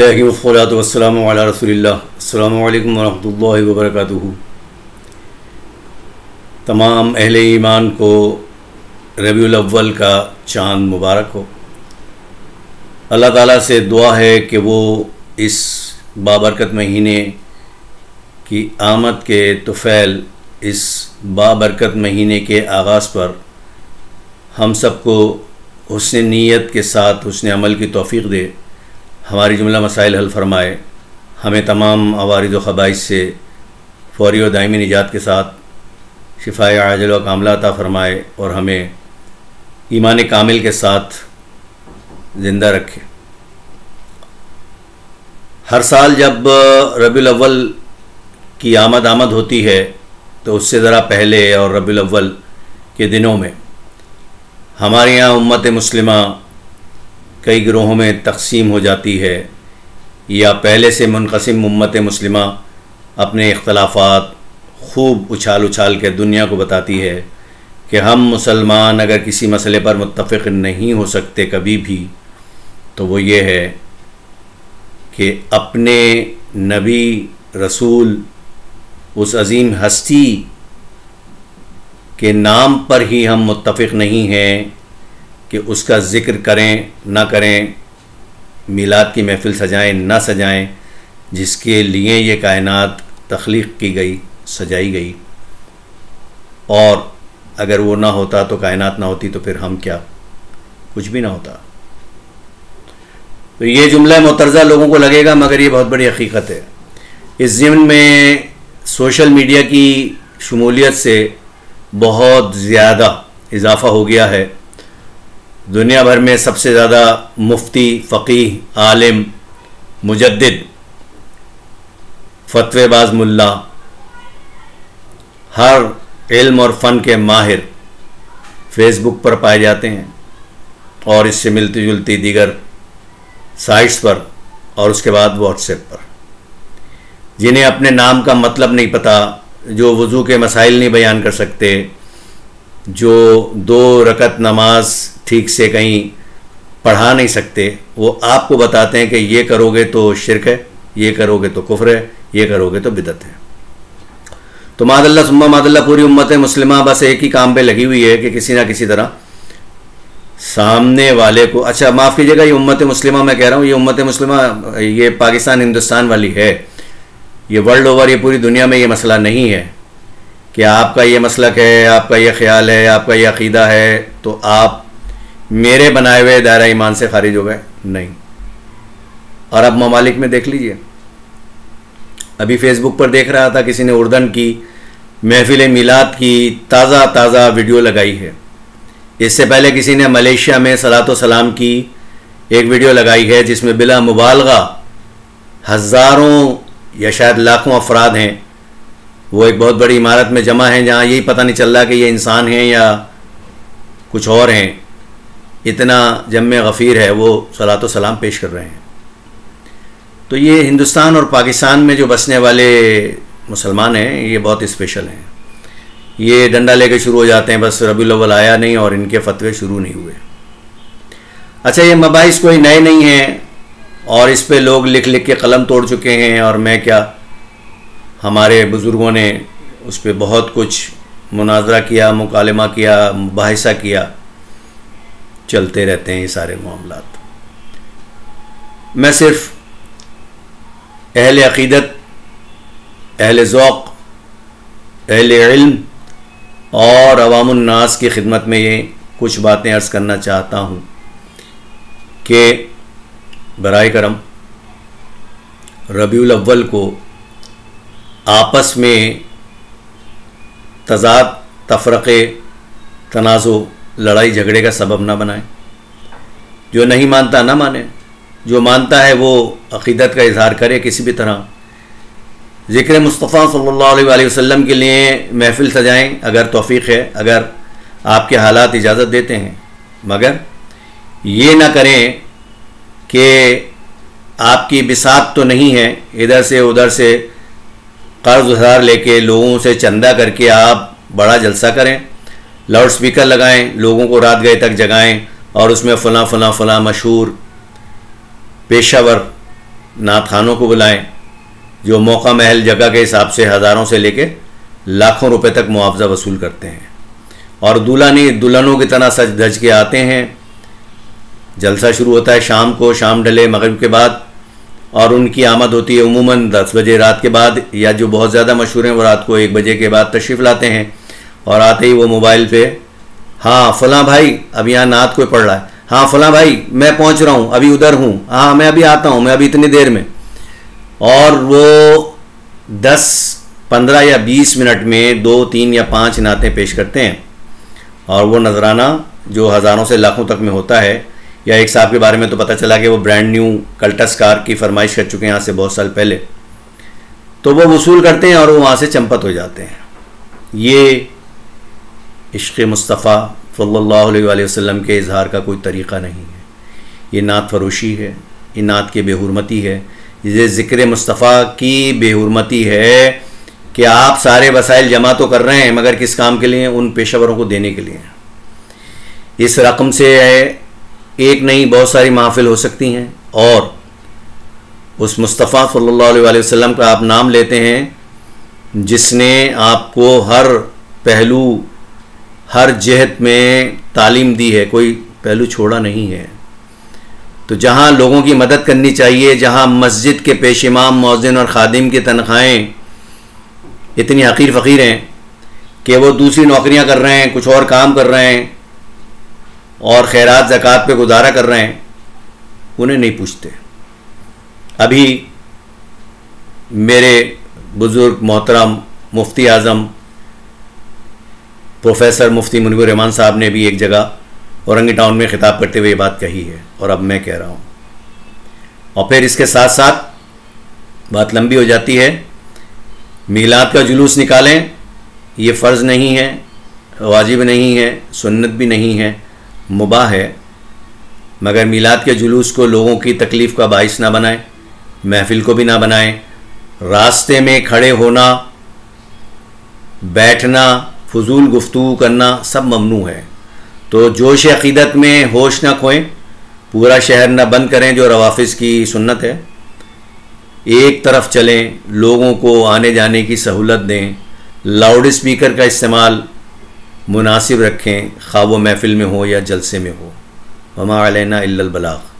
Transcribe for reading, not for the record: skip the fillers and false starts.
वस्सलामु अला रसूलिल्लाह। अस्सलामु अलैकुम वरहमतुल्लाहि वबरकातुहू। तमाम अहले ईमान को रबीउल अव्वल का चाँद मुबारक हो। अल्लाह ताला से दुआ है कि वो इस बाबरकत महीने की आमद के तुफ़ैल, इस बाबरकत महीने के आगाज़ पर हम सबको हुस्न नीयत के साथ हुस्न अमल की तौफ़ीक़ दे, हमारी जुमला मसाइल हल फरमाए, हमें तमाम अवारिद व ख़बाइस से फ़ौरी व दायमी निजात के साथ शिफ़ाए आजिल व कामिला अता फ़रमाए और हमें ईमान कामिल के साथ ज़िंदा रखे। हर साल जब रबीउल अव्वल की आमद होती है तो उससे ज़रा पहले और रबीउल अव्वल के दिनों में हमारे यहाँ उम्मत मुस्लिमा कई गिरोहों में तक़सीम हो जाती है, या पहले से मुनक़सिम उम्मत मुस्लिमा अपने इख्तलाफ़ात खूब उछाल के दुनिया को बताती है कि हम मुसलमान अगर किसी मसले पर मुत्तफ़िक़ नहीं हो सकते कभी भी, तो वो ये है कि अपने नबी रसूल उस अज़ीम हस्ती के नाम पर ही हम मुत्तफ़िक़ नहीं हैं कि उसका ज़िक्र करें ना करें, मिलाद की महफ़िल सजाएं ना सजाएं, जिसके लिए ये कायनात तख्लीक़ की गई, सजाई गई। और अगर वो ना होता तो कायनात ना होती, तो फिर हम क्या, कुछ भी ना होता। तो ये जुमला मुतरज़ा लोगों को लगेगा, मगर ये बहुत बड़ी हकीकत है। इस ज़िम्न में सोशल मीडिया की शमूलियत से बहुत ज़्यादा इजाफ़ा हो गया है। दुनिया भर में सबसे ज़्यादा मुफ्ती, फ़क़ीह, आलिम, मुजद्दिद, फ़तवेबाज़ मुल्ला, हर इल्म और फ़न के माहिर फ़ेसबुक पर पाए जाते हैं और इससे मिलती जुलती दीगर साइट्स पर, और उसके बाद व्हाट्सएप पर। जिन्हें अपने नाम का मतलब नहीं पता, जो वज़ू के मसाइल नहीं बयान कर सकते, जो 2 रकत नमाज ठीक से कहीं पढ़ा नहीं सकते, वो आपको बताते हैं कि ये करोगे तो शिरक है, ये करोगे तो कुफ्र है, ये करोगे तो बिदअत है। तो मादल्ला सुम्मा मादल्ला पूरी उम्मत मुस्लिमा बस एक ही काम पे लगी हुई है कि किसी ना किसी तरह सामने वाले को, अच्छा माफ़ कीजिएगा, ये उम्मत मुस्लिमा मैं कह रहा हूँ, ये उम्मत मुस्लिमा ये पाकिस्तान हिंदुस्तान वाली है, ये वर्ल्ड ओवर, ये पूरी दुनिया में ये मसला नहीं है कि आपका ये मसलक है, आपका ये ख्याल है, आपका ये अक़ीदा है तो आप मेरे बनाए हुए दायरा ईमान से खारिज हो गए, नहीं। और अब ममालिक में देख लीजिए, अभी फेसबुक पर देख रहा था, किसी ने उर्दन की महफिल मिलाद की ताज़ा वीडियो लगाई है। इससे पहले किसी ने मलेशिया में सलातो सलाम की एक वीडियो लगाई है, जिसमें बिला मुबालगा हज़ारों या शायद लाखों अफराद हैं, वो एक बहुत बड़ी इमारत में जमा हैं, जहाँ यही पता नहीं चल रहा कि ये इंसान हैं या कुछ और हैं। इतना जम्मे गफ़ीर है, वो सलातो सलाम पेश कर रहे हैं। तो ये हिंदुस्तान और पाकिस्तान में जो बसने वाले मुसलमान हैं, ये बहुत स्पेशल हैं। ये डंडा लेके शुरू हो जाते हैं, बस रबीउल अव्वल आया नहीं और इनके फतवे शुरू नहीं हुए। अच्छा, ये मबाइस कोई नए नहीं हैं और इस पे लोग लिख के कलम तोड़ चुके हैं, और मैं क्या, हमारे बुज़ुर्गों ने उस पर बहुत कुछ मुनाज़रा किया, मुकालमा किया, मुबाहिसा किया, चलते रहते हैं ये सारे मामलात। मैं सिर्फ़ अहले अक़ीदत, अहले ज़ौक़, अहले इल्म और अवामुन नास की खिदमत में ये कुछ बातें अर्ज़ करना चाहता हूँ कि बराए करम रबीउल अव्वल को आपस में तज़ाद, तफ़रक़े, तनाज़ो, लड़ाई झगड़े का सबब ना बनाएं। जो नहीं मानता ना माने, जो मानता है वो अक़ीदत का इज़हार करे किसी भी तरह। ज़िक्र मुस्तफ़ा सल्लल्लाहु अलैहि वसल्लम के लिए महफ़िल सजाएं अगर तौफ़ीक़ है, अगर आपके हालात इजाज़त देते हैं, मगर ये ना करें कि आपकी बिसात तो नहीं है, इधर से उधर से कर्ज़ उधार लेके लोगों से चंदा करके आप बड़ा जलसा करें, लाउड स्पीकर लगाएं, लोगों को रात गए तक जगाएं और उसमें फ़लाँ फ़लाँ फ़लाँ मशहूर पेशावर नात खानों को बुलाएं जो मौका महल जगह के हिसाब से हज़ारों से लेके लाखों रुपए तक मुआवजा वसूल करते हैं, और दुल्हनों की तरह सज धज के आते हैं। जलसा शुरू होता है शाम को, शाम ढले मगरिब के बाद, और उनकी आमद होती है उमूमन 10 बजे रात के बाद, या जो बहुत ज़्यादा मशहूर हैं वो रात को 1 बजे के बाद तशरीफ़ लाते हैं। और आते ही वो मोबाइल पे, हाँ फ़लाँ भाई अब यहाँ नात कोई पढ़ रहा है, हाँ फ़लाँ भाई मैं पहुँच रहा हूँ, अभी उधर हूँ, हाँ मैं अभी आता हूँ, मैं अभी इतनी देर में। और वो 10, 15 या 20 मिनट में 2, 3 या 5 नातें पेश करते हैं। और वो नजराना जो हज़ारों से लाखों तक में होता है, या एक साहब के बारे में तो पता चला कि वो ब्रांड न्यू कल्टस कार की फरमाइश कर चुके हैं यहाँ से बहुत साल पहले, तो वो वसूल करते हैं और वो वहाँ से चंपत हो जाते हैं। ये इश्क़ मुस्तफ़ा सल्लल्लाहु अलैहि वसल्लम के इजहार का कोई तरीक़ा नहीं है। ये नात फरोशी है, ये नात की बेहुरमती है, ये ज़िक्र मुस्तफ़ा की बेहुरमती है कि आप सारे वसाइल जमा तो कर रहे हैं मगर किस काम के लिए? उन पेशेवरों को देने के लिए। इस रकम से एक नहीं बहुत सारी महफिल हो सकती हैं, और उस मुस्तफ़ा सल्लल्लाहु अलैहि वसल्लम का आप नाम लेते हैं जिसने आपको हर पहलू, हर जहत में तालीम दी है, कोई पहलू छोड़ा नहीं है। तो जहाँ लोगों की मदद करनी चाहिए, जहाँ मस्जिद के पेश इमाम, मौज़िन और ख़ादिम की तनख्वाहें इतनी हक़ीर फ़क़ीर हैं कि वो दूसरी नौकरियाँ कर रहे हैं, कुछ और काम कर रहे हैं और खैरात ज़कात पे गुजारा कर रहे हैं, उन्हें नहीं पूछते। अभी मेरे बुज़ुर्ग मोहतरम मुफ्ती आज़म प्रोफेसर मुफ्ती मुनीबुर रहमान साहब ने भी एक जगह औरंगी टाउन में ख़िताब करते हुए ये बात कही है, और अब मैं कह रहा हूँ। और फिर इसके साथ साथ बात लंबी हो जाती है। मीलाद का जुलूस निकालें, ये फ़र्ज़ नहीं है, वाजिब नहीं है, सुन्नत भी नहीं है, मुबाह है, मगर मीलाद के जुलूस को लोगों की तकलीफ़ का बाइस ना बनाएं, महफिल को भी ना बनाएं। रास्ते में खड़े होना, बैठना, फजूल गुफ्तगू करना सब ममनू है। तो जोश अक़ीदत में होश ना खोएं, पूरा शहर ना बंद करें जो रवाफ़िज़ की सुन्नत है। एक तरफ चलें, लोगों को आने जाने की सहूलत दें, लाउड स्पीकर का इस्तेमाल मुनासिब रखें, ख़्वा वो महफिल में हो या जलसे में हो। वमा अलैना इल्लल बलाग़।